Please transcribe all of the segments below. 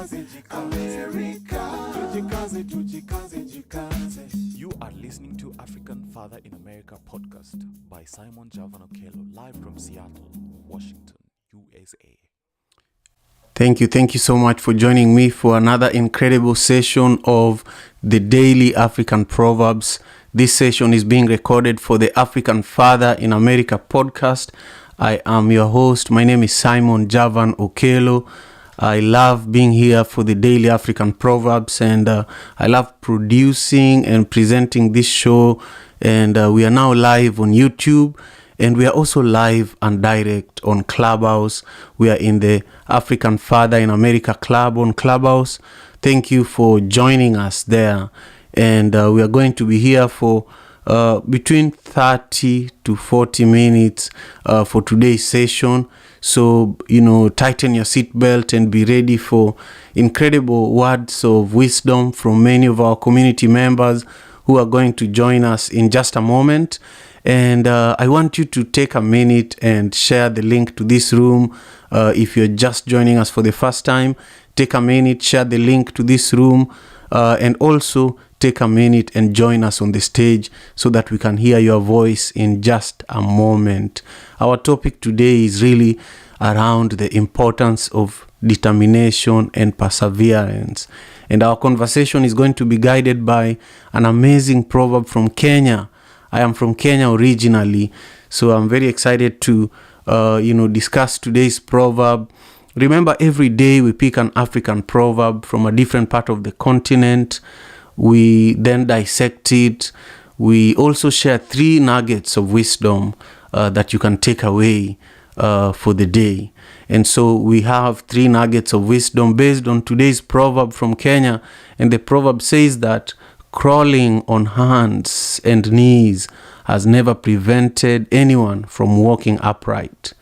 You are listening to African Father in America podcast by Simon Javan Okello, live from Seattle, Washington, USA. Thank you so much for joining me for another incredible session of the Daily African Proverbs. This session is being recorded for the African Father in America podcast. I am your host. My name is Simon Javan Okello. I love being here for the Daily African Proverbs, and I love producing and presenting this show. And we are now live on YouTube, and we are also live and direct on Clubhouse. We are in the African Father in America Club on Clubhouse. Thank you for joining us there. And we are going to be here for between 30 to 40 minutes for today's session. So, tighten your seatbelt and be ready for incredible words of wisdom from many of our community members who are going to join us in just a moment. And I want you to take a minute and share the link to this room. If you're just joining us for the first time, take a minute, share the link to this room, and also take a minute and join us on the stage so that we can hear your voice in just a moment. Our topic today is really around the importance of determination and perseverance. And our conversation is going to be guided by an amazing proverb from Kenya. I am from Kenya originally, so I'm very excited to discuss today's proverb. Remember, every day we pick an African proverb from a different part of the continent. We then dissect it. We also share 3 nuggets of wisdom that you can take away for the day. And so we have 3 nuggets of wisdom based on today's proverb from Kenya. And the proverb says that crawling on hands and knees has never prevented anyone from walking upright.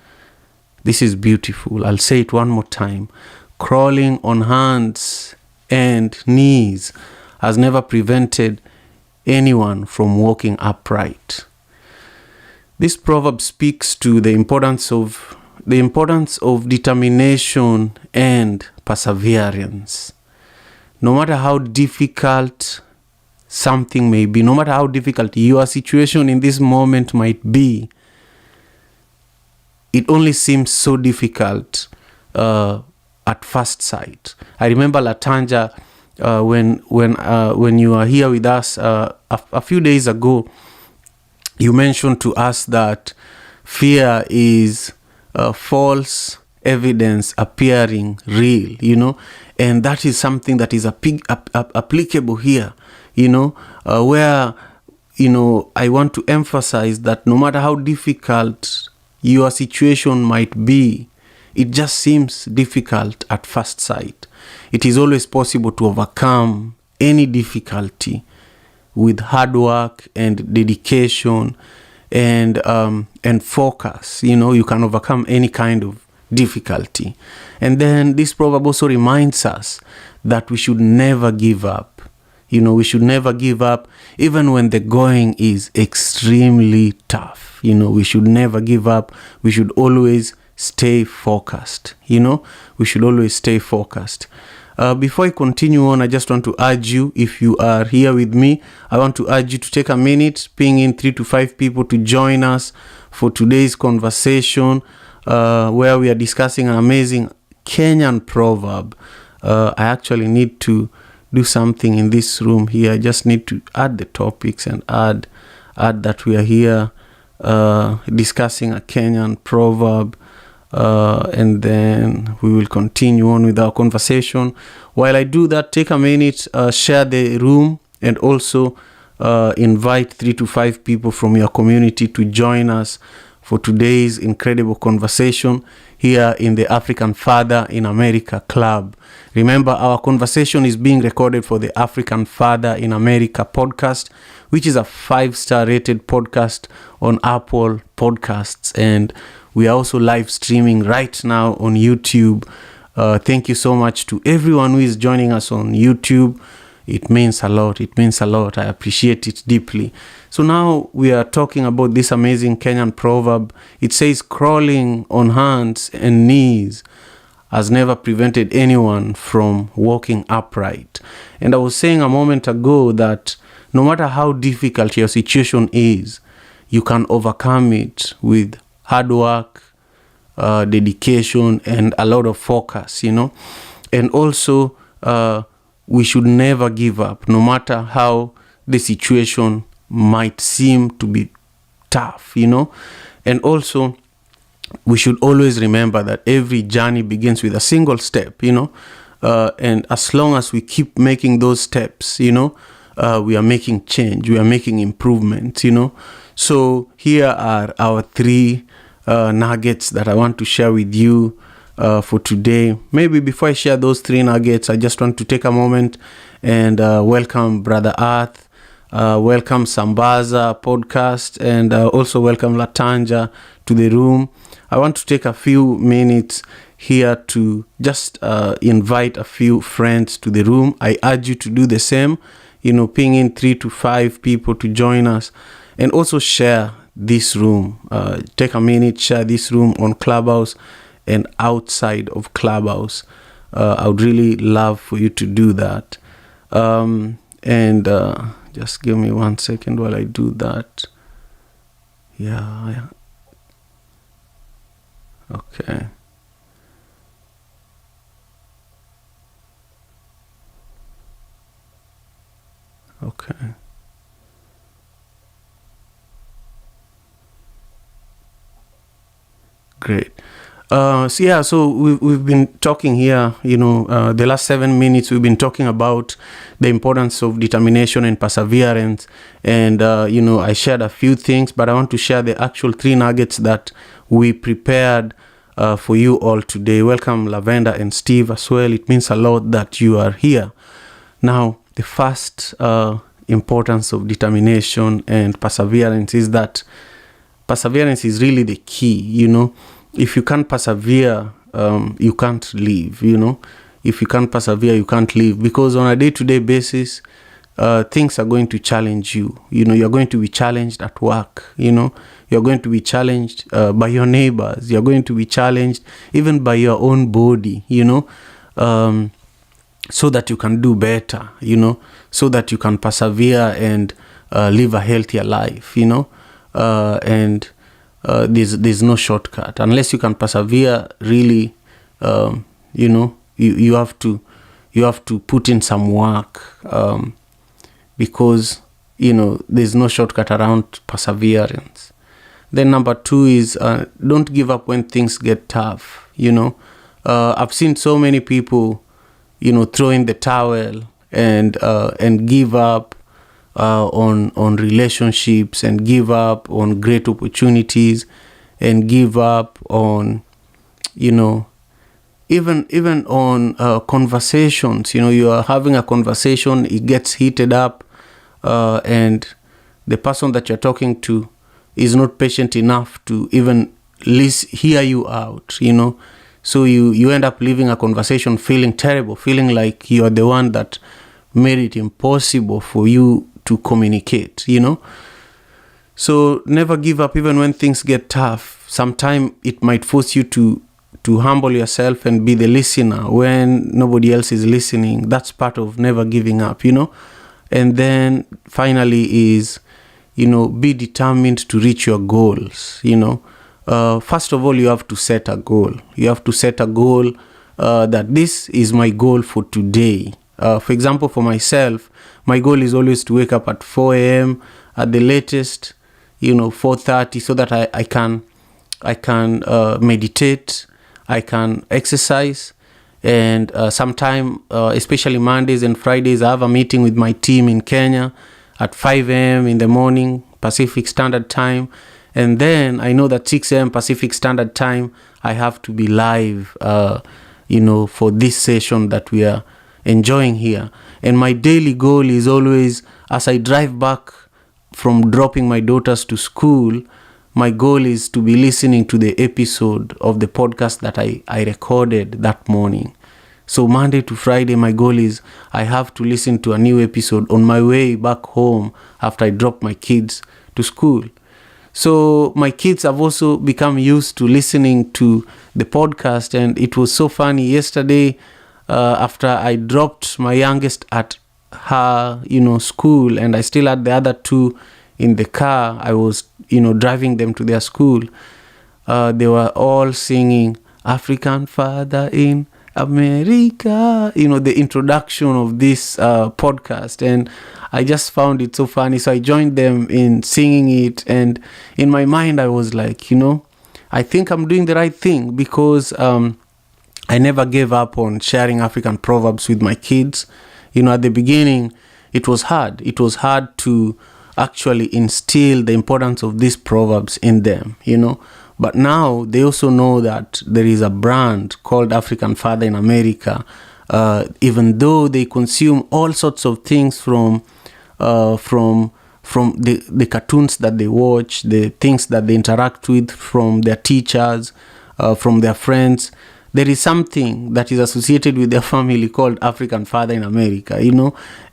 This is beautiful. I'll say it one more time. Crawling on hands and knees has never prevented anyone from walking upright. This proverb speaks to the importance of determination and perseverance. No matter how difficult something may be, no matter how difficult your situation in this moment might be, it only seems so difficult at first sight. I remember Latanja, when you were here with us a few days ago, you mentioned to us that fear is false evidence appearing real, and that is something that is applicable here, where, I want to emphasize that no matter how difficult your situation might be, it just seems difficult at first sight. It is always possible to overcome any difficulty with hard work and dedication and focus. You can overcome any kind of difficulty. And then this proverb also reminds us that we should never give up. We should never give up even when the going is extremely tough. We should never give up. We should always stay focused. We should always stay focused. Before I continue on, I just want to urge you, if you are here with me, I want to urge you to take a minute, ping in 3 to 5 people to join us for today's conversation, where we are discussing an amazing Kenyan proverb. I actually need to do something in this room here. I just need to add the topics and add that we are here discussing a Kenyan proverb. And then we will continue on with our conversation. While I do that, take a minute, share the room, and also invite 3 to 5 people from your community to join us for today's incredible conversation here in the African Father in America Club. Remember, our conversation is being recorded for the African Father in America podcast, which is a 5-star rated podcast on Apple Podcasts. And we are also live streaming right now on YouTube. Thank you so much to everyone who is joining us on YouTube. It means a lot. I appreciate it deeply. So now we are talking about this amazing Kenyan proverb. It says, crawling on hands and knees has never prevented anyone from walking upright. And I was saying a moment ago that no matter how difficult your situation is, you can overcome it with hard work, dedication, and a lot of focus, And also, we should never give up, no matter how the situation might seem to be tough, And also, we should always remember that every journey begins with a single step, and as long as we keep making those steps, we are making change, we are making improvements, So here are our 3 nuggets that I want to share with you for today. Maybe before I share those 3 nuggets, I just want to take a moment and welcome Brother Earth, welcome Sambaza podcast, and also welcome Latanja to the room. I want to take a few minutes here to just invite a few friends to the room. I urge you to do the same, ping in 3 to 5 people to join us, and also share this room. Take a minute, share this room on Clubhouse and outside of Clubhouse. I would really love for you to do that. And just give me 1 second while I do that. Yeah. Okay. Okay. Great. So we've been talking here, the last 7 minutes we've been talking about the importance of determination and perseverance. And, I shared a few things, but I want to share the actual 3 nuggets that we prepared for you all today. Welcome Lavender and Steve as well. It means a lot that you are here. Now, the first importance of determination and perseverance is that perseverance is really the key, If you can't persevere, you can't live, If you can't persevere, you can't live. Because on a day-to-day basis, things are going to challenge you. You're going to be challenged at work, You're going to be challenged by your neighbors. You're going to be challenged even by your own body, so that you can do better, so that you can persevere and live a healthier life, and there's no shortcut unless you can persevere. Really, you have to put in some work, because there's no shortcut around perseverance. Then number 2 is don't give up when things get tough. I've seen so many people throw in the towel and give up on relationships, and give up on great opportunities, and give up on even on conversations. You are having a conversation, it gets heated up, and the person that you're talking to is not patient enough to even hear you out, So you end up leaving a conversation feeling terrible, feeling like you are the one that made it impossible for you to communicate, So never give up even when things get tough. Sometimes it might force you to humble yourself and be the listener when nobody else is listening. That's part of never giving up, And then finally is, be determined to reach your goals, First of all, you have to set a goal. You have to set a goal that this is my goal for today. For example, for myself, my goal is always to wake up at 4 a.m. at the latest, 4:30, so that I can meditate, I can exercise, and sometime, especially Mondays and Fridays, I have a meeting with my team in Kenya at 5 a.m. in the morning, Pacific Standard Time. And then I know that 6 a.m. Pacific Standard Time, I have to be live, for this session that we are enjoying here. And my daily goal is always, as I drive back from dropping my daughters to school, my goal is to be listening to the episode of the podcast that I recorded that morning. So Monday to Friday, my goal is I have to listen to a new episode on my way back home after I drop my kids to school. So my kids have also become used to listening to the podcast, and it was so funny yesterday. After I dropped my youngest at her, school, and I still had the other two in the car. I was, driving them to their school. They were all singing African Father in America, the introduction of this podcast. And I just found it so funny. So I joined them in singing it. And in my mind, I was like, I think I'm doing the right thing, because I never gave up on sharing African proverbs with my kids. At the beginning, it was hard. It was hard to actually instill the importance of these proverbs in them, But now they also know that there is a brand called African Father in America. Even though they consume all sorts of things from the cartoons that they watch, the things that they interact with from their teachers, from their friends, there is something that is associated with their family called African Father in America,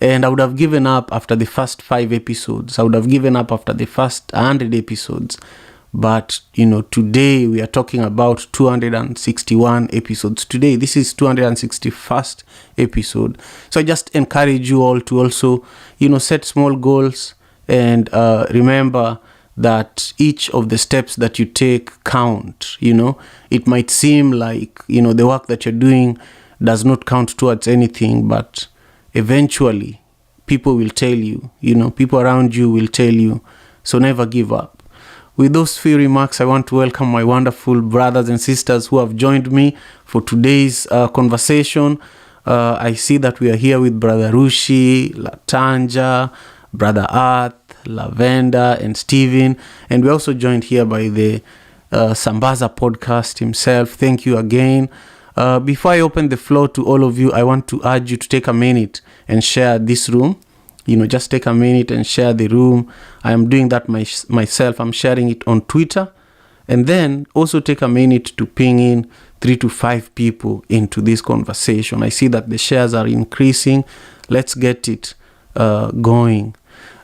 And I would have given up after the first 5 episodes. I would have given up after the first 100 episodes. But, today we are talking about 261 episodes. Today, this is 261st episode. So I just encourage you all to also, set small goals, and remember that each of the steps that you take count. It might seem like, the work that you're doing does not count towards anything, but eventually people will tell you, people around you will tell you. So never give up. With those few remarks, I want to welcome my wonderful brothers and sisters who have joined me for today's conversation. I see that we are here with Brother Rushi, Latanja, Brother Earth, Lavender, and Steven. And we're also joined here by the Sambaza podcast himself. Thank you again. Before I open the floor to all of you, I want to urge you to take a minute and share this room. Just take a minute and share the room. I am doing that myself. I'm sharing it on Twitter. And then also take a minute to ping in 3 to 5 people into this conversation. I see that the shares are increasing. Let's get it going.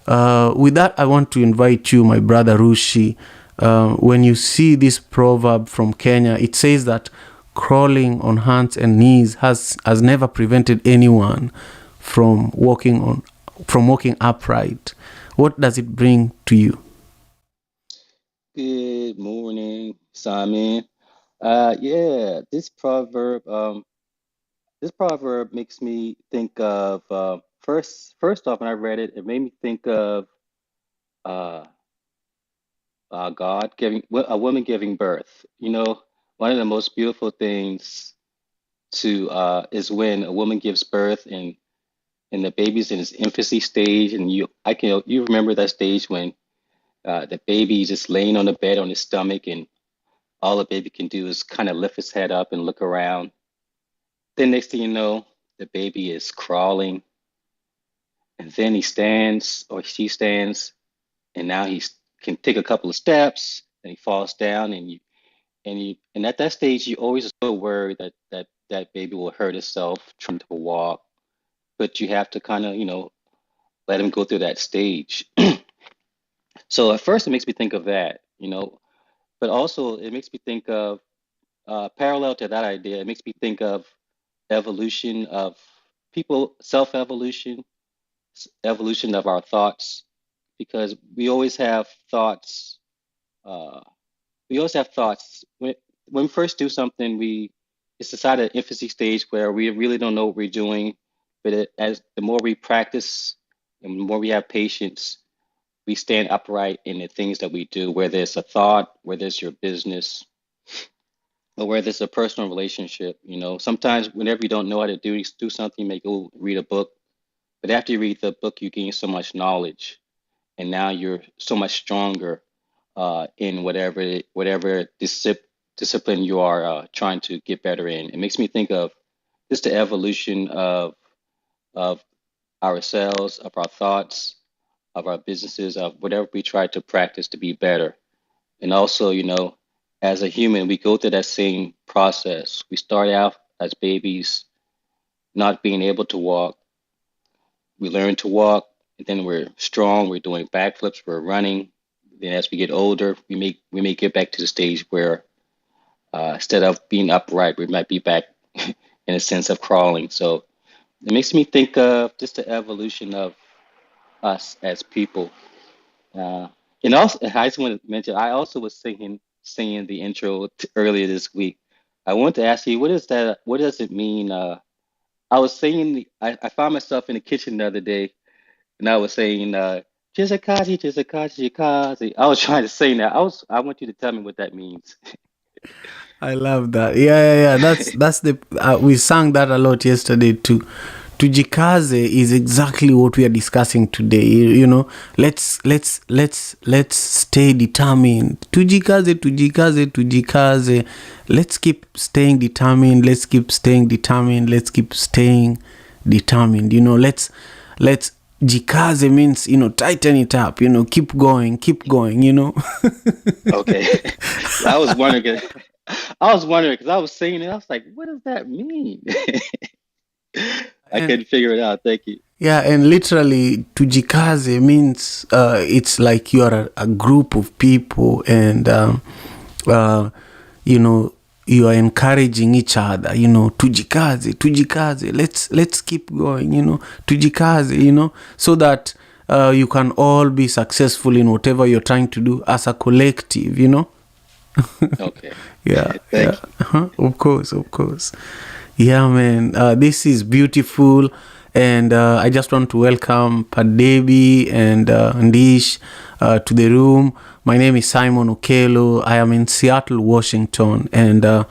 With that, I want to invite you, my brother Rushi. When you see this proverb from Kenya, it says that crawling on hands and knees has never prevented anyone from walking upright. What does it bring to you? Good morning, Simon. Yeah, this proverb makes me think of first off, when I read it, it made me think of uh, God giving a woman giving birth. One of the most beautiful things to is when a woman gives birth and the baby's in its infancy stage, and you remember that stage when the baby is just laying on the bed on his stomach, and all the baby can do is kind of lift his head up and look around. Then next thing you know, the baby is crawling, and then he stands or she stands, and now he can take a couple of steps, and he falls down, and at that stage, you always are so worried that baby will hurt itself trying to walk, but you have to kind of let him go through that stage. So at first, it makes me think of that, but also it makes me think of parallel to that idea. It makes me think of evolution of people, self-evolution, evolution of our thoughts, because we always have thoughts. Uh, we always have thoughts. When we first do something, it's inside an infancy stage where we really don't know what we're doing. But as the more we practice and the more we have patience, we stand upright in the things that we do, whether it's a thought, whether it's your business, or whether it's a personal relationship. Sometimes whenever you don't know how to do something, you may go read a book. But after you read the book, you gain so much knowledge, and now you're so much stronger in whatever discipline you are trying to get better in. It makes me think of just the evolution of ourselves, of our thoughts, of our businesses, of whatever we try to practice to be better. And also, as a human, we go through that same process. We start out as babies, not being able to walk. We learn to walk, and then we're strong. We're doing backflips. We're running. Then as we get older, we may get back to the stage where instead of being upright, we might be back in a sense of crawling. So it makes me think of just the evolution of us as people. Uh, and also, I just want to mention, I also was singing the intro earlier this week. I want to ask you, what is that? What does it mean? I was singing, I found myself in the kitchen the other day, and I was saying, Chizakazi, Chizakazi, Chikazi. I was trying to sing that. I want you to tell me what that means. I love that. Yeah. That's the we sang that a lot yesterday too. Tujikaze is exactly what we are discussing today. You know, let's stay determined. Tujikaze. Let's keep staying determined. Let's keep staying determined. Let's keep staying determined. You know, let's jikaze means, you know, tighten it up, you know, keep going, you know. Okay. I was wondering, I was wondering because I was singing it. I was like, what does that mean? I And couldn't figure it out. Thank you. yeah, and literally tujikaze means it's like you are a group of people, and uh, you know, you are encouraging each other, you know, tujikaze, let's keep going, you know, tujikaze, you know, so that you can all be successful in whatever you're trying to do as a collective, you know. Okay. Yeah, yeah. Thank you. Of course, of course. Yeah, man. This is beautiful, and I just want to welcome Padebi and Ndish to the room. My name is Simon Okelo. I am in Seattle, Washington, and I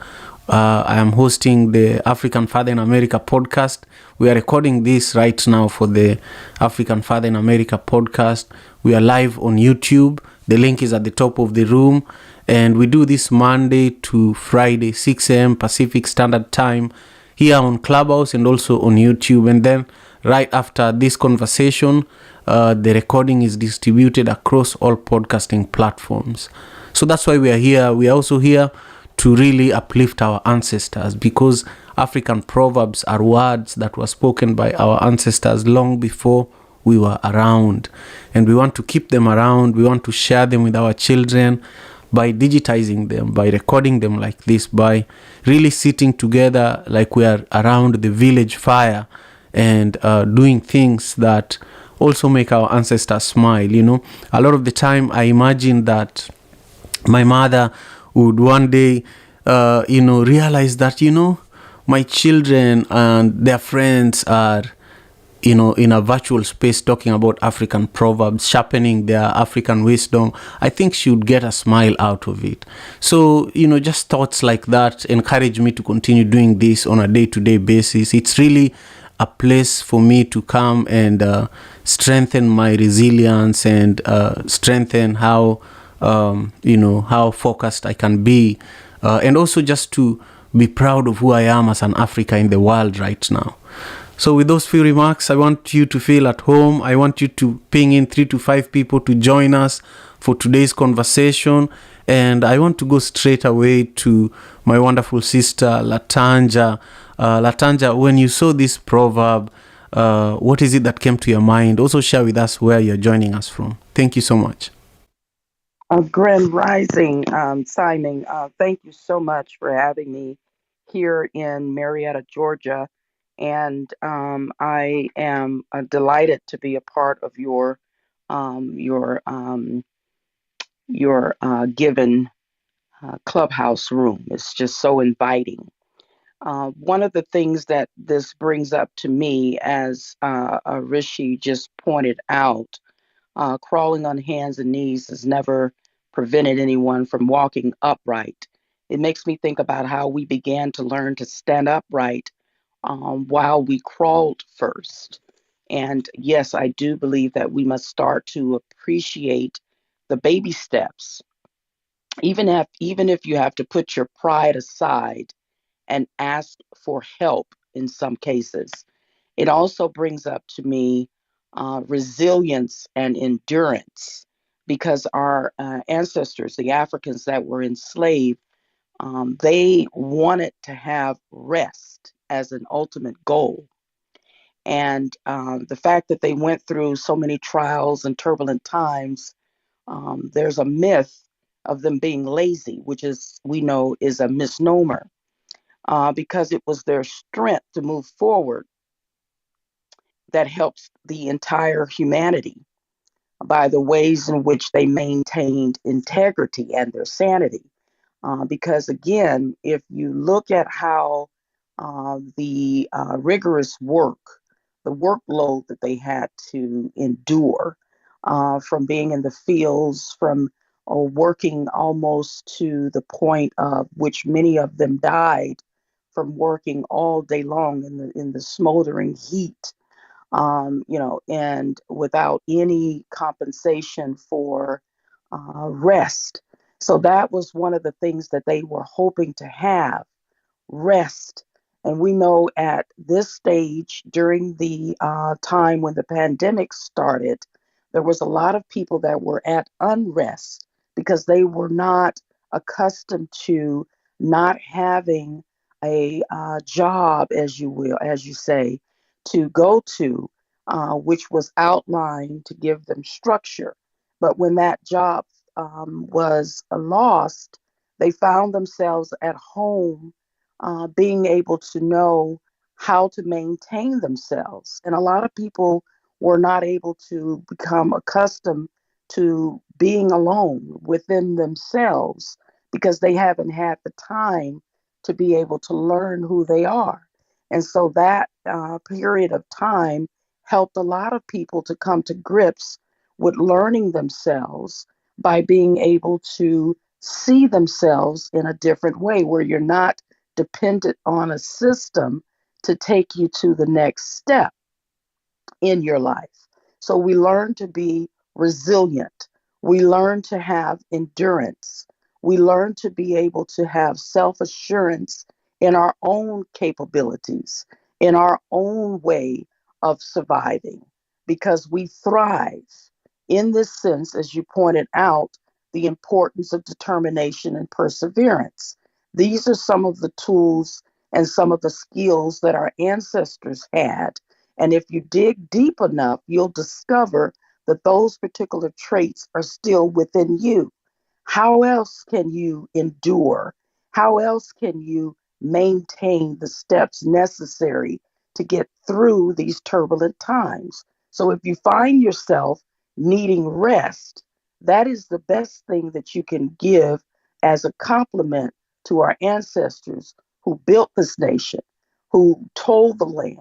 am hosting the African Father in America podcast. We are recording this right now for the African Father in America podcast. We are live on YouTube. The link is at the top of the room. And we do this Monday to Friday, 6 a.m. Pacific Standard Time, here on Clubhouse and also on YouTube. And then right after this conversation, the recording is distributed across all podcasting platforms. So that's why we are here. We are also here to really uplift our ancestors, because African proverbs are words that were spoken by our ancestors long before we were around. And we want to keep them around. We want to share them with our children by digitizing them, by recording them like this, by really sitting together like we are around the village fire, and doing things that also make our ancestors smile. You know, a lot of the time I imagine that my mother would one day, realize that, you know, my children and their friends are, you know, in a virtual space talking about African proverbs, sharpening their African wisdom. I think she would get a smile out of it. So, you know, just thoughts like that encourage me to continue doing this on a day-to-day basis. It's really a place for me to come and strengthen my resilience, and strengthen how, how focused I can be. And also just to be proud of who I am as an Africa in the world right now. So with those few remarks, I want you to feel at home. I want you to ping in 3 to 5 people to join us for today's conversation. And I want to go straight away to my wonderful sister, Latanja. Latanja, when you saw this proverb, what is it that came to your mind? Also share with us where you're joining us from. Thank you so much. Grand Rising, Simon. Thank you so much for having me here in Marietta, Georgia. And I am delighted to be a part of your given clubhouse room. It's just so inviting. One of the things that this brings up to me, as Rishi just pointed out, crawling on hands and knees has never prevented anyone from walking upright. It makes me think about how we began to learn to stand upright while we crawled first. And yes, I do believe that we must start to appreciate the baby steps, even if you have to put your pride aside and ask for help in some cases. It also brings up to me resilience and endurance, because our ancestors, the Africans that were enslaved, they wanted to have rest as an ultimate goal. And the fact that they went through so many trials and turbulent times There's a myth of them being lazy, which is we know is a misnomer, because it was their strength to move forward that helps the entire humanity by the ways in which they maintained integrity and their sanity. Because again, if you look at how the rigorous work, the workload that they had to endure, from being in the fields, from working almost to the point of which many of them died from working all day long in the smoldering heat, and without any compensation for rest. So that was one of the things that they were hoping to have, rest. And we know at this stage, during the time when the pandemic started, there was a lot of people that were at unrest because they were not accustomed to not having a job, as you will, as you say, to go to, which was outlined to give them structure. But when that job was lost, they found themselves at home, being able to know how to maintain themselves. And a lot of people were not able to become accustomed to being alone within themselves because they haven't had the time to be able to learn who they are. And so that period of time helped a lot of people to come to grips with learning themselves by being able to see themselves in a different way where you're not dependent on a system to take you to the next step in your life. So we learn to be resilient. We learn to have endurance. We learn to be able to have self assurance in our own capabilities, in our own way of surviving, because we thrive in this sense, as you pointed out, the importance of determination and perseverance. These are some of the tools and some of the skills that our ancestors had, and if you dig deep enough, you'll discover that those particular traits are still within you. How else can you endure? How else can you maintain the steps necessary to get through these turbulent times? So if you find yourself needing rest, that is the best thing that you can give as a compliment to our ancestors who built this nation, who told the land.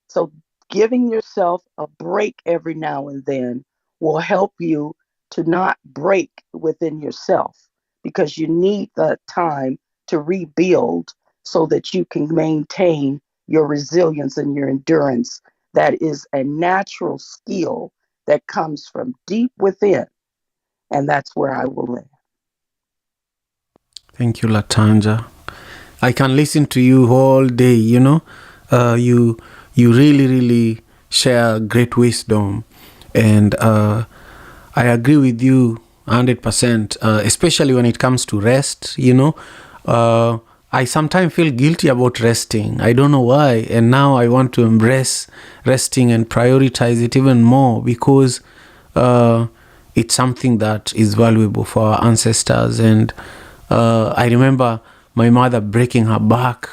So giving yourself a break every now and then will help you to not break within yourself because you need that time to rebuild so that you can maintain your resilience and your endurance. That is a natural skill that comes from deep within. And that's where I will land. Thank you, Latanja. I can listen to you all day, you really, really share great wisdom. And I agree with you 100%, especially when it comes to rest, I sometimes feel guilty about resting. I don't know why. And now I want to embrace resting and prioritize it even more because it's something that is valuable for our ancestors. And I remember my mother breaking her back,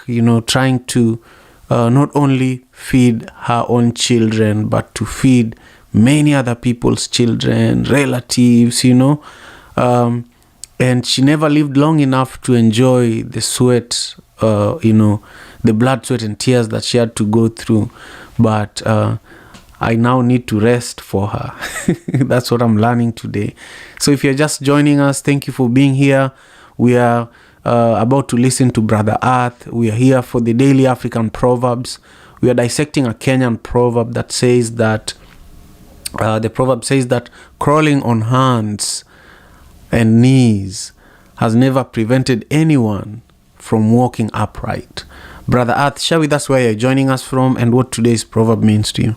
trying to not only feed her own children, but to feed many other people's children, relatives, and she never lived long enough to enjoy the sweat, the blood, sweat, and tears that she had to go through. But I now need to rest for her. That's what I'm learning today. So if you're just joining us, thank you for being here. We are about to listen to Brother Earth. We are here for the Daily African Proverbs. We are dissecting a Kenyan proverb that says that, the proverb says that crawling on hands and knees has never prevented anyone from walking upright. Brother Earth, share with us where you're joining us from and what today's proverb means to you.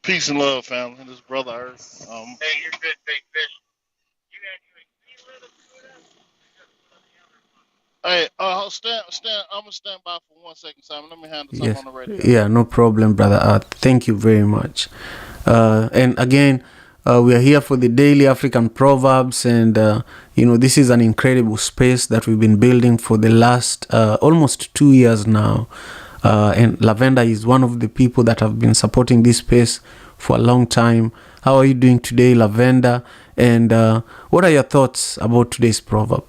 Peace and love, family. This is Brother Earth. Hey, you're good, big fish. Hey, I'm gonna stand by for 1 second, Simon. Let me handle something Yes. on the radio. Yeah, no problem, Brother Earth. Thank you very much. And again, we are here for the daily African Proverbs, and this is an incredible space that we've been building for the last almost 2 years now. And Lavender is one of the people that have been supporting this space for a long time. How are you doing today, Lavender? And what are your thoughts about today's proverb?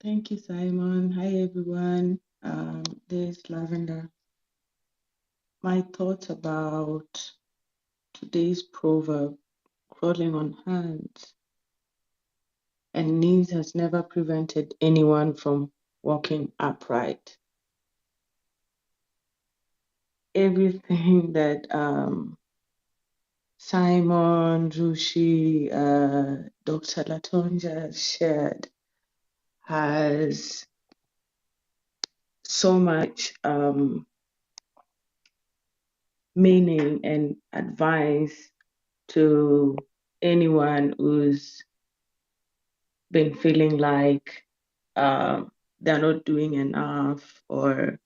Thank you, Simon. Hi, everyone. This is Lavender. My thoughts about today's proverb, crawling on hands and knees has never prevented anyone from walking upright. Everything that Simon, Rushi, Dr. Latonja shared has so much meaning and advice to anyone who's been feeling like they're not doing enough, or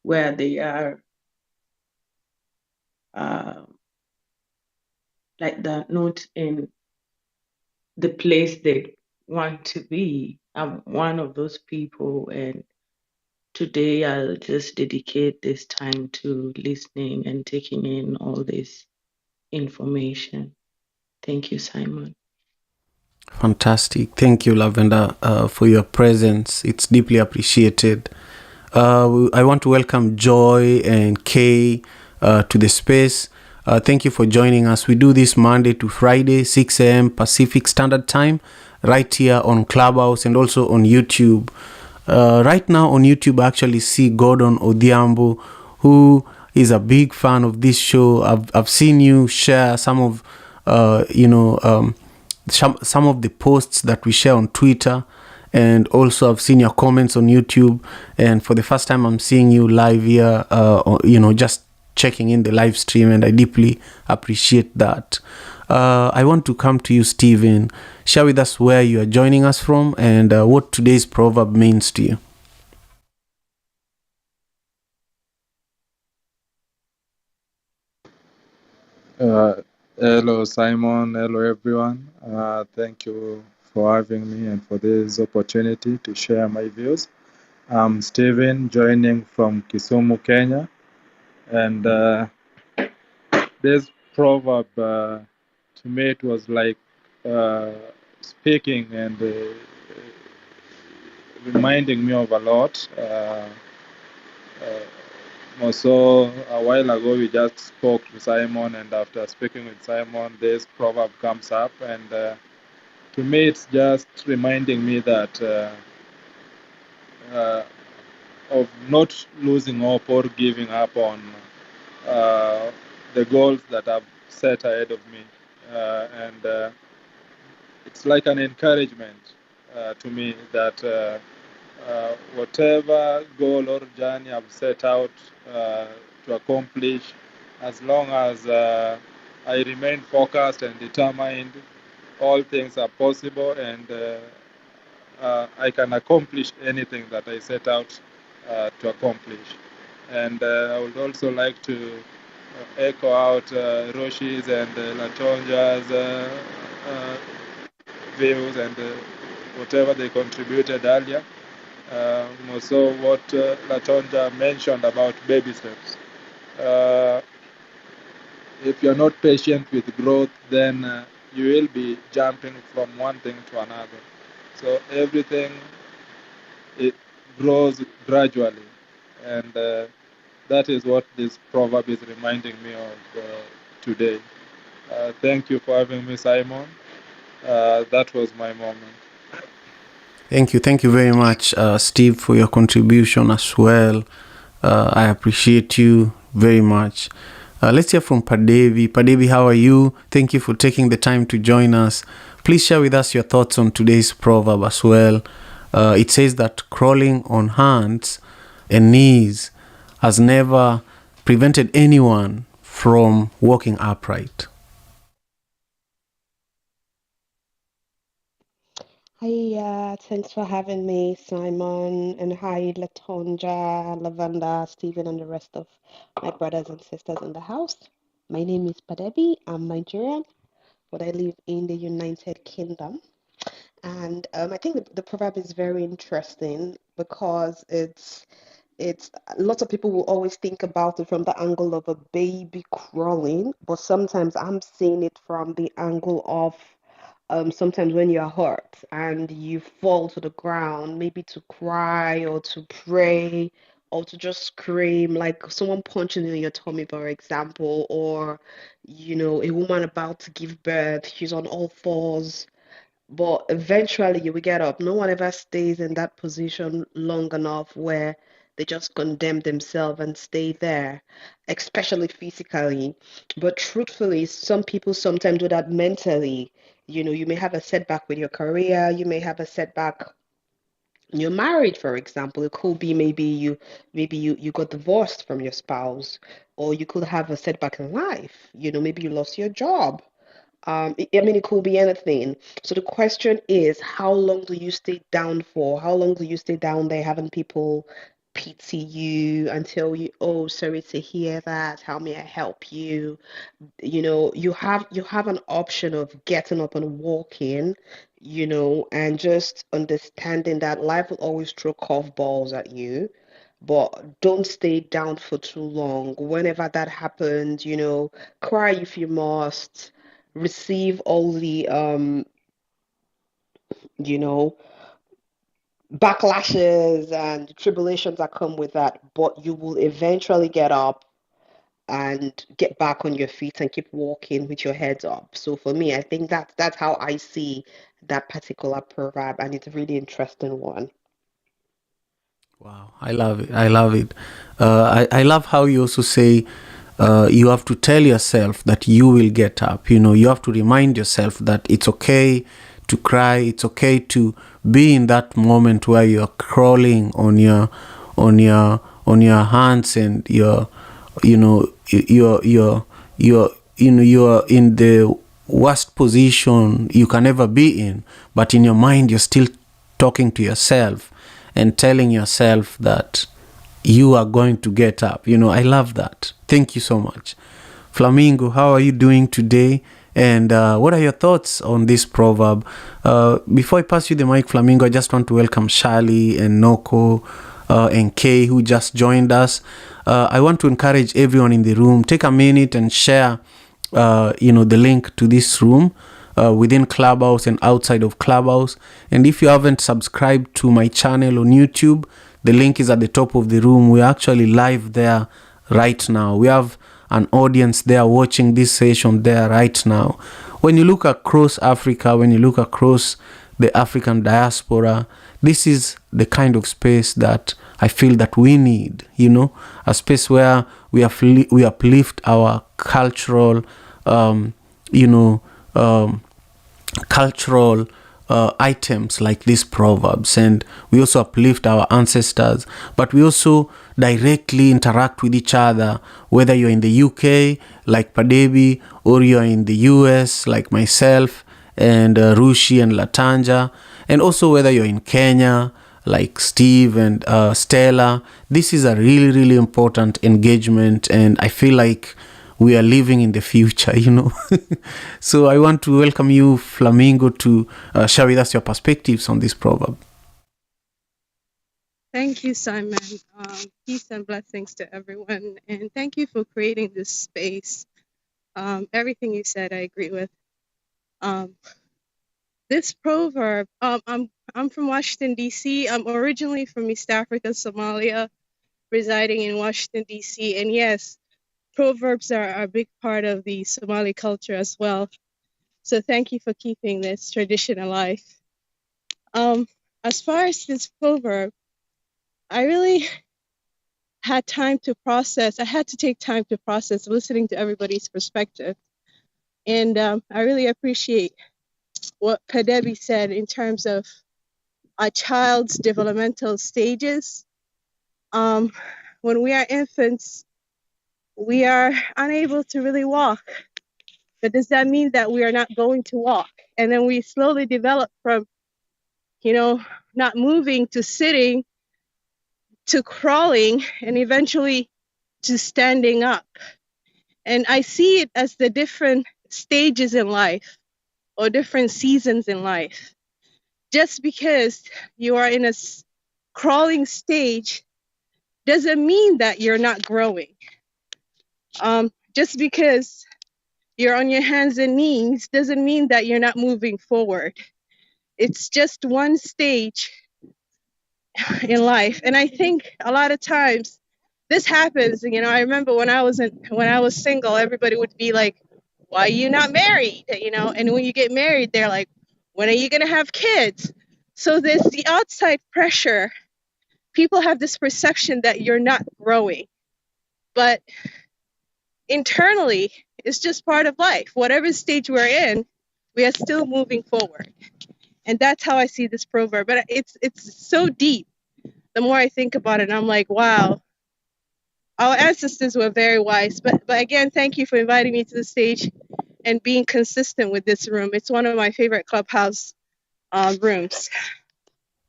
where they are like they're not in the place they want to be. I'm one of those people, and today I'll just dedicate this time to listening and taking in all this information. Thank you, Simon. Fantastic. Thank you, Lavender, for your presence. It's deeply appreciated. I want to welcome Joy and Kay to the space. Thank you for joining us. We do this Monday to Friday, 6 a.m. Pacific Standard Time, right here on Clubhouse and also on YouTube. Right now on YouTube, I actually see Gordon Odhiambo, who is a big fan of this show. I've seen you share some of, some of the posts that we share on Twitter, and also I've seen your comments on YouTube. And for the first time, I'm seeing you live here, just checking in the live stream, and I deeply appreciate that. I want to come to you, Stephen. Share with us where you are joining us from and what today's proverb means to you. Hello, Simon. Hello, everyone. Thank you for having me and for this opportunity to share my views. I'm Stephen, joining from Kisumu, Kenya. And this proverb, to me, it was like speaking and reminding me of a lot. Also, a while ago, we just spoke to Simon, and after speaking with Simon, this proverb comes up. And to me, it's just reminding me that of not losing hope or giving up on the goals that I've set ahead of me. And it's like an encouragement to me that whatever goal or journey I've set out to accomplish, as long as I remain focused and determined, all things are possible, and I can accomplish anything that I set out to accomplish. And I would also like to echo out Roshi's and Latonja's views and whatever they contributed earlier. Also what Latonja mentioned about baby steps. If you're not patient with growth, then you will be jumping from one thing to another. So everything, it grows gradually, and that is what this proverb is reminding me of today. Thank you for having me, Simon. That was my moment. Thank you very much, Steve, for your contribution as well. I appreciate you very much. Let's hear from Padevi. Padevi, how are you? Thank you for taking the time to join us. Please share with us your thoughts on today's proverb as well. It says that crawling on hands and knees has never prevented anyone from walking upright. Hi, thanks for having me, Simon, and hi, Latonja, Lavanda, Stephen, and the rest of my brothers and sisters in the house. My name is Padebi. I'm Nigerian, but I live in the United Kingdom. And I think the proverb is very interesting because it's lots of people will always think about it from the angle of a baby crawling, but sometimes I'm seeing it from the angle of sometimes when you're hurt and you fall to the ground, maybe to cry or to pray or to just scream, like someone punching you in your tummy, for example, or a woman about to give birth, she's on all fours, but eventually you will get up. No one ever stays in that position long enough where they just condemn themselves and stay there, especially physically. But truthfully, some people sometimes do that mentally. You may have a setback with your career, you may have a setback in your marriage, for example. It could be maybe you got divorced from your spouse, or you could have a setback in life. Maybe you lost your job. I mean, it could be anything. So the question is, how long do you stay down for? How long do you stay down there having people pity you and tell you, oh, sorry to hear that. How may I help you? You have an option of getting up and walking, and just understanding that life will always throw curveballs at you, but don't stay down for too long. Whenever that happens, cry if you must, receive all the you know backlashes and tribulations that come with that, but you will eventually get up and get back on your feet and keep walking with your heads up. So for me, I think that's how I see that particular proverb, and it's a really interesting one. Wow, I love it. I love it. I love how you also say you have to tell yourself that you will get up. You have to remind yourself that it's okay to cry. It's okay to be in that moment where you're crawling on your hands, and you're in the worst position you can ever be in, but in your mind you're still talking to yourself and telling yourself that you are going to get up. I love that. Thank you so much. Flamingo, how are you doing today? And what are your thoughts on this proverb? Before I pass you the mic, Flamingo, I just want to welcome Shali and Noko and Kay, who just joined us. I want to encourage everyone in the room, take a minute and share the link to this room within Clubhouse and outside of Clubhouse. And if you haven't subscribed to my channel on YouTube, the link is at the top of the room. We're actually live there right now. We have an audience there watching this session there right now. When you look across Africa, when you look across the African diaspora, this is the kind of space that I feel that we need, a space where we uplift our cultural, you know, um, cultural items like these proverbs, and we also uplift our ancestors, but we also directly interact with each other, whether you're in the UK like Padebi, or you're in the US like myself and Rushi and Latanja, and also whether you're in Kenya like Steve and Stella. This is a really, really important engagement, and I feel like we are living in the future. So I want to welcome you, Flamingo, to share with us your perspectives on this proverb. Thank you, Simon. Peace and blessings to everyone. And thank you for creating this space. Everything you said, I agree with. Um, this proverb, I'm from Washington, D.C. I'm originally from East Africa, Somalia, residing in Washington, D.C. And yes, proverbs are a big part of the Somali culture as well. So thank you for keeping this tradition alive. As far as this proverb, I really had time to process. I had to take time to process listening to everybody's perspective. And I really appreciate what Kadebi said in terms of a child's developmental stages. When we are infants, we are unable to really walk. But does that mean that we are not going to walk? And then we slowly develop from not moving to sitting to crawling and eventually to standing up. And I see it as the different stages in life or different seasons in life. Just because you are in a crawling stage doesn't mean that you're not growing. Just because you're on your hands and knees doesn't mean that you're not moving forward. It's just one stage in life. And I think a lot of times this happens. I remember when I was single, everybody would be like, why are you not married? And when you get married, they're like, when are you going to have kids? So there's the outside pressure. People have this perception that you're not growing, but internally, it's just part of life. Whatever stage we're in, we are still moving forward. And that's how I see this proverb. But it's so deep. The more I think about it, I'm like, wow, our ancestors were very wise. But again, thank you for inviting me to the stage and being consistent with this room. It's one of my favorite clubhouse rooms.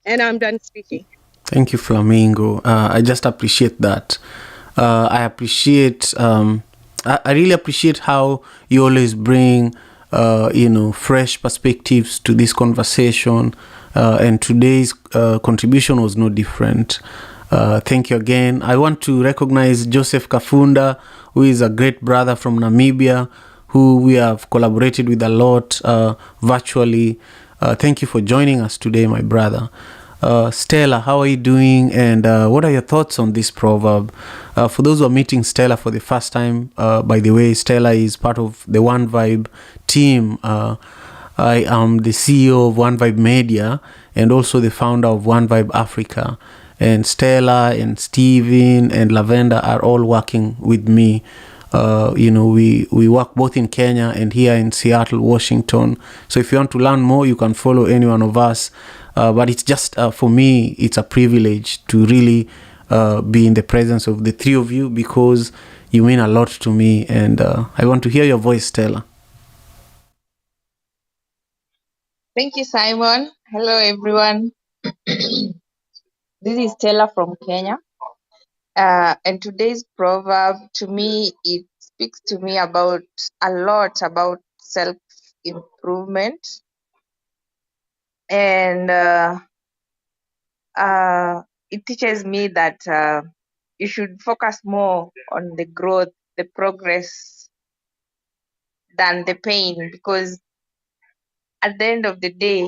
And I'm done speaking. Thank you, Flamingo. I just appreciate that. I really appreciate how you always bring, fresh perspectives to this conversation. And today's contribution was no different. Thank you again. I want to recognize Joseph Kafunda, who is a great brother from Namibia, who we have collaborated with a lot virtually. Thank you for joining us today, my brother. Stella, how are you doing? And what are your thoughts on this proverb? For those who are meeting Stella for the first time, by the way, Stella is part of the One Vibe team. I am the CEO of One Vibe Media and also the founder of One Vibe Africa. And Stella and Steven and Lavender are all working with me. We work both in Kenya and here in Seattle, Washington. So if you want to learn more, you can follow any one of us. But it's just, for me, it's a privilege to really be in the presence of the three of you because you mean a lot to me. And I want to hear your voice, Stella. Thank you, Simon. Hello, everyone. This is Stella from Kenya. And today's proverb, to me, it speaks to me about a lot about self-improvement. And it teaches me that you should focus more on the growth, the progress, than the pain. Because at the end of the day,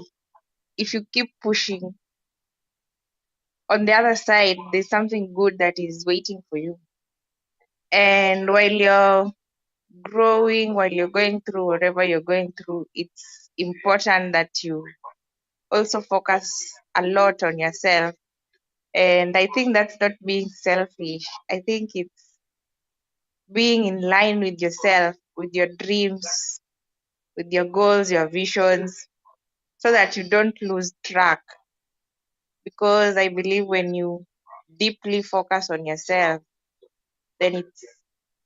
if you keep pushing, on the other side, there's something good that is waiting for you. And while you're growing, while you're going through whatever you're going through, it's important that you also focus a lot on yourself. And I think that's not being selfish. I think it's being in line with yourself, with your dreams, with your goals, your visions, so that you don't lose track. Because I believe when you deeply focus on yourself, then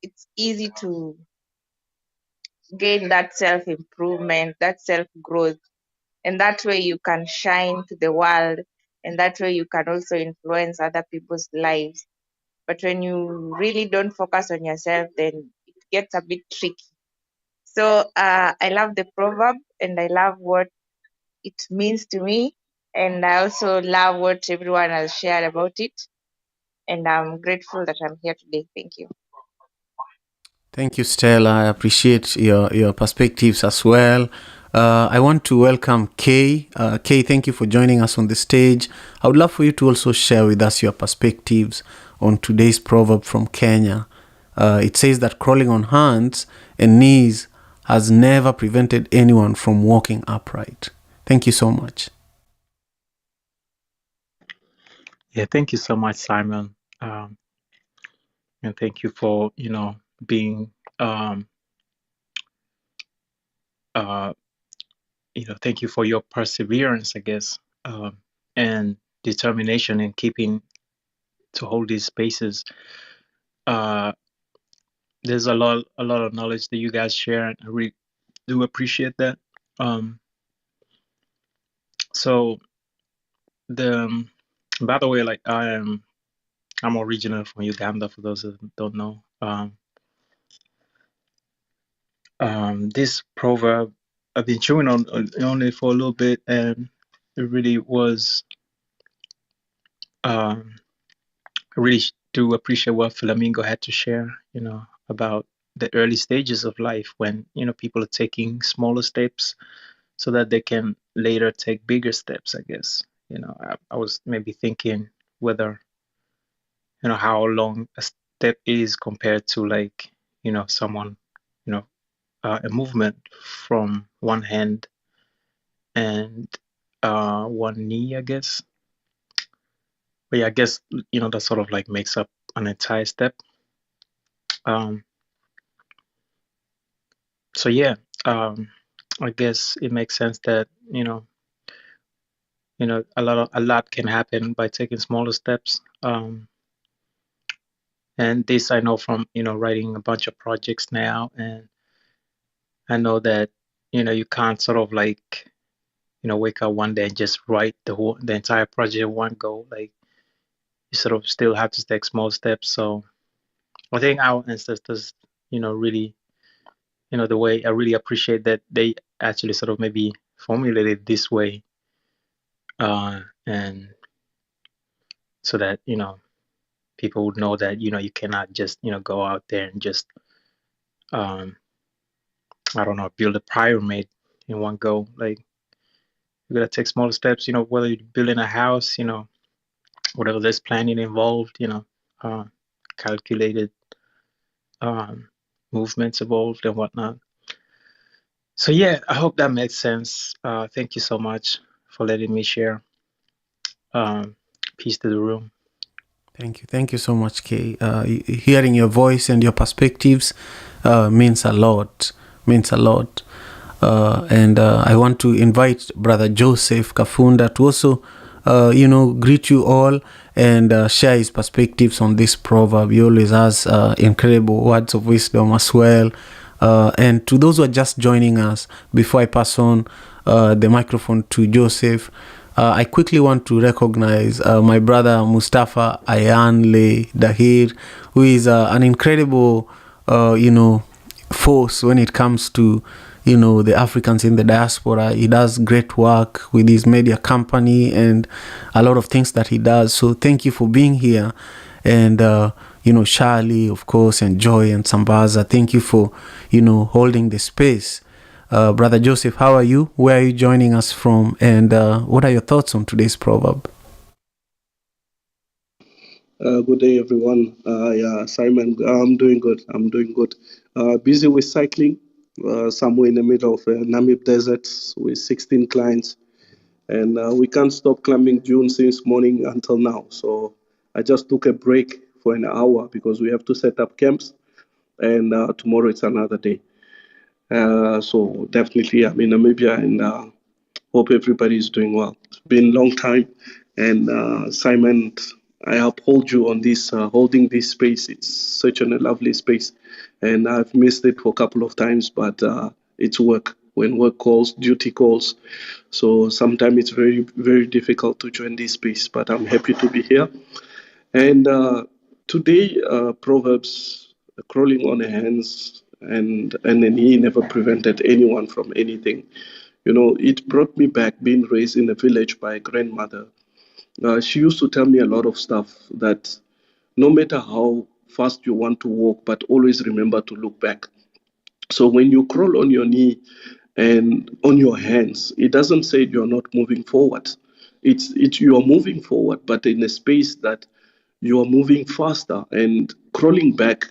it's easy to gain that self improvement, that self growth, and that way you can shine to the world, and that way you can also influence other people's lives. But when you really don't focus on yourself, then it gets a bit tricky. So I love the proverb, and I love what it means to me, and I also love what everyone has shared about it, and I'm grateful that I'm here today. Thank you. Thank you, Stella. I appreciate your perspectives as well. I want to welcome Kay. Kay, thank you for joining us on the stage. I would love for you to also share with us your perspectives on today's proverb from Kenya. It says that crawling on hands and knees has never prevented anyone from walking upright. Thank you so much. Yeah, thank you so much, Simon. And thank you for, being, thank you for your perseverance, I guess, and determination in keeping to hold these spaces. There's a lot of knowledge that you guys share, and I really do appreciate that. So the by the way, like I'm original from Uganda. For those that don't know, this proverb I've been chewing on it for a little bit, and it really was. Um, I really do appreciate what Flamingo had to share. About the early stages of life when people are taking smaller steps so that they can later take bigger steps. I guess I was maybe thinking whether how long a step is compared to like someone you know a movement from one hand and one knee, I guess. But yeah, I guess that sort of like makes up an entire step. um so yeah, I guess it makes sense that a lot can happen by taking smaller steps. And this I know from writing a bunch of projects now, and I know that you can't sort of like wake up one day and just write the entire project in one go. Like you sort of still have to take small steps. So I think our ancestors, really, the way I really appreciate that they actually sort of maybe formulated this way, and so that people would know that you cannot just go out there and just um I don't know, build a pyramid in one go. Like you gotta take smaller steps. Whether you're building a house, whatever there's planning involved, uh, calculated um, movements involved and whatnot. So yeah, I hope that makes sense. Thank you so much for letting me share. Peace to the room. Thank you so much, Kay. Hearing your voice and your perspectives means a lot. And I want to invite Brother Joseph Kafunda to also, greet you all and share his perspectives on this proverb. He always has incredible words of wisdom as well. And to those who are just joining us, before I pass on the microphone to Joseph, I quickly want to recognize my brother Mustafa Ayanle Dahir, who is an incredible, force when it comes to the Africans in the diaspora. He does great work with his media company and a lot of things that he does. So thank you for being here. And Charlie, of course, and Joy and Sambaza, thank you for holding the space. Brother Joseph, how are you? Where are you joining us from? And what are your thoughts on today's proverb? Good day, everyone. Yeah, Simon, I'm doing good. Busy with cycling, somewhere in the middle of Namib Desert with 16 clients. And we can't stop climbing June since morning until now. So I just took a break for an hour because we have to set up camps. And tomorrow it's another day. So definitely I'm in Namibia and hope everybody is doing well. It's been a long time. And Simon, I uphold you on this, holding this space. It's such a lovely space. And I've missed it for a couple of times, but it's work. When work calls, duty calls. So sometimes it's very, very difficult to join this space, but I'm happy to be here. And today, Proverbs, crawling on the hands and then he never prevented anyone from anything. It brought me back being raised in a village by a grandmother. She used to tell me a lot of stuff that no matter how fast you want to walk, but always remember to look back. So when you crawl on your knee and on your hands, it doesn't say you're not moving forward. It's you are moving forward, but in a space that you are moving faster and crawling back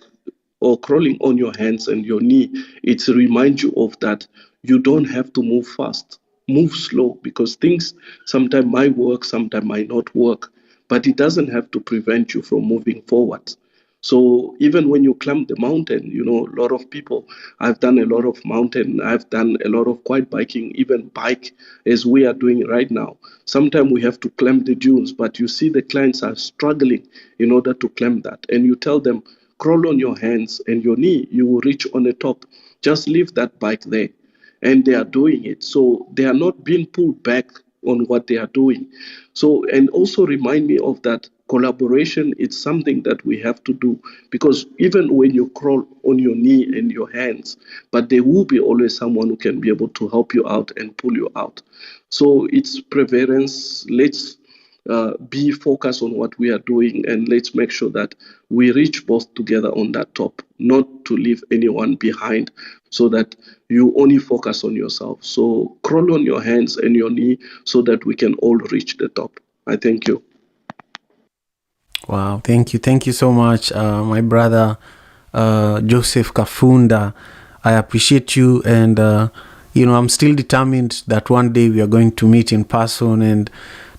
or crawling on your hands and your knee. It reminds you of that you don't have to move fast, move slow because things sometimes might work, sometimes might not work, but it doesn't have to prevent you from moving forward. So even when you climb the mountain, a lot of people, I've done a lot of mountain, I've done a lot of quiet biking, even bike as we are doing right now. Sometimes we have to climb the dunes, but you see the clients are struggling in order to climb that. And you tell them, crawl on your hands and your knee, you will reach on the top. Just leave that bike there. And they are doing it. So they are not being pulled back on what they are doing. So, and also remind me of that collaboration. It's something that we have to do, because even when you crawl on your knee and your hands, but there will be always someone who can be able to help you out and pull you out. So it's perseverance. Let's be focused on what we are doing, and let's make sure that we reach both together on that top, not to leave anyone behind, so that you only focus on yourself. So crawl on your hands and your knee so that we can all reach the top. I thank you. Wow, thank you so much, my brother Joseph Kafunda. I appreciate you, and I'm still determined that one day we are going to meet in person and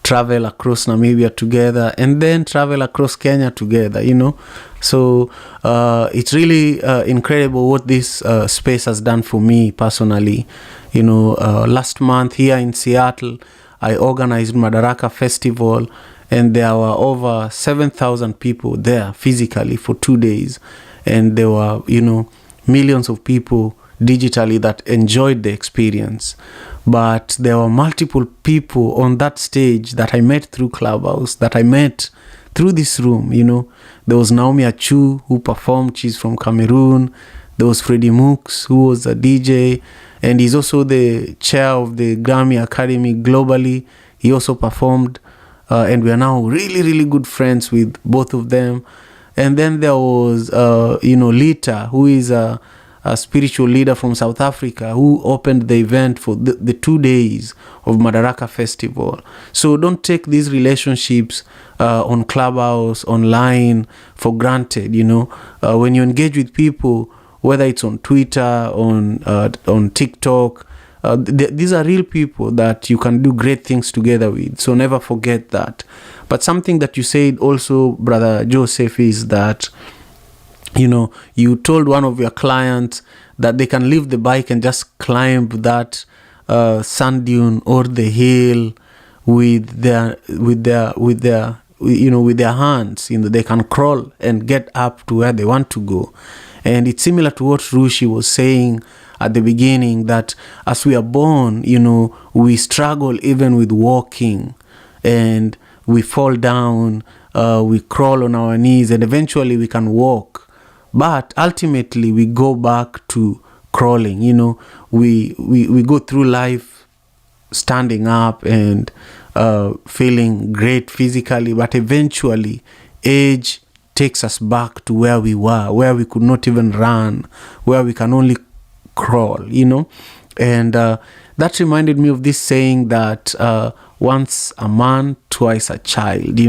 travel across Namibia together, and then travel across Kenya together. So it's really incredible what this space has done for me personally. Last month here in Seattle, I organized Madaraka Festival, and there were over 7,000 people there physically for 2 days, and there were millions of people digitally that enjoyed the experience. But there were multiple people on that stage that I met through Clubhouse, that I met through this room. There was Naomi Achu, who performed. She's from Cameroon. There was Freddie Mooks, who was a DJ, and he's also the chair of the Grammy Academy globally. He also performed, and we are now really, really good friends with both of them. And then there was, Lita, who is a spiritual leader from South Africa, who opened the event for the 2 days of Madaraka Festival. So don't take these relationships on Clubhouse, online, for granted. When you engage with people, whether it's on Twitter, on TikTok, these are real people that you can do great things together with. So never forget that. But something that you said also, Brother Joseph, is that you told one of your clients that they can leave the bike and just climb that sand dune or the hill with their hands. They can crawl and get up to where they want to go. And it's similar to what Rushi was saying at the beginning, that as we are born, we struggle even with walking, and we fall down, we crawl on our knees, and eventually we can walk. But ultimately we go back to crawling. We go through life standing up and feeling great physically, but eventually age takes us back to where we were, where we could not even run, where we can only crawl. And that reminded me of this saying that once a man, twice a child.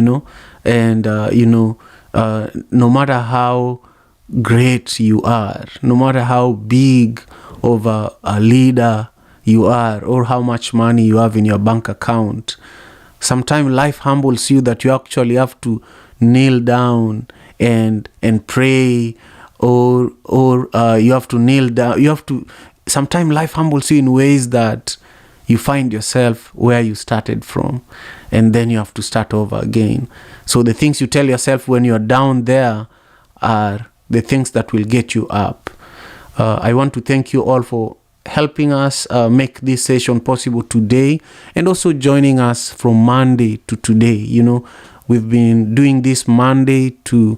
And no matter how great you are, no matter how big of a leader you are, or how much money you have in your bank account, sometimes life humbles you that you actually have to kneel down and pray, or you have to kneel down. Sometimes life humbles you in ways that you find yourself where you started from, and then you have to start over again. So the things you tell yourself when you're down there are the things that will get you up. I want to thank you all for helping us make this session possible today, and also joining us from Monday to today. We've been doing this Monday to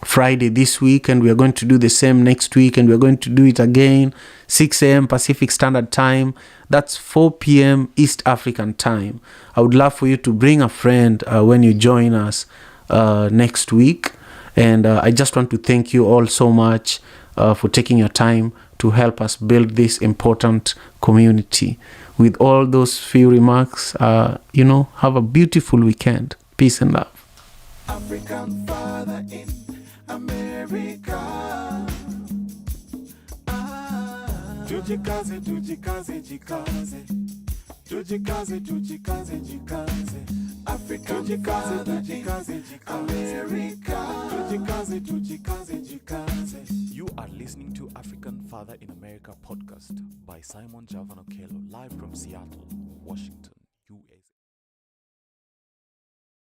Friday this week, and we are going to do the same next week, and we're going to do it again 6 a.m. Pacific Standard Time. That's 4 p.m. East African Time. I would love for you to bring a friend when you join us next week. And I just want to thank you all so much for taking your time to help us build this important community. With all those few remarks, have a beautiful weekend. Peace and love. African Father in America. Tujikaze, tujikaze, jikaze. Tujikaze, tujikaze, jikaze. African Father in America. Tujikaze, tujikaze, jikaze. You are listening to African Father in America podcast by Simon Javan Okello, live from Seattle, Washington.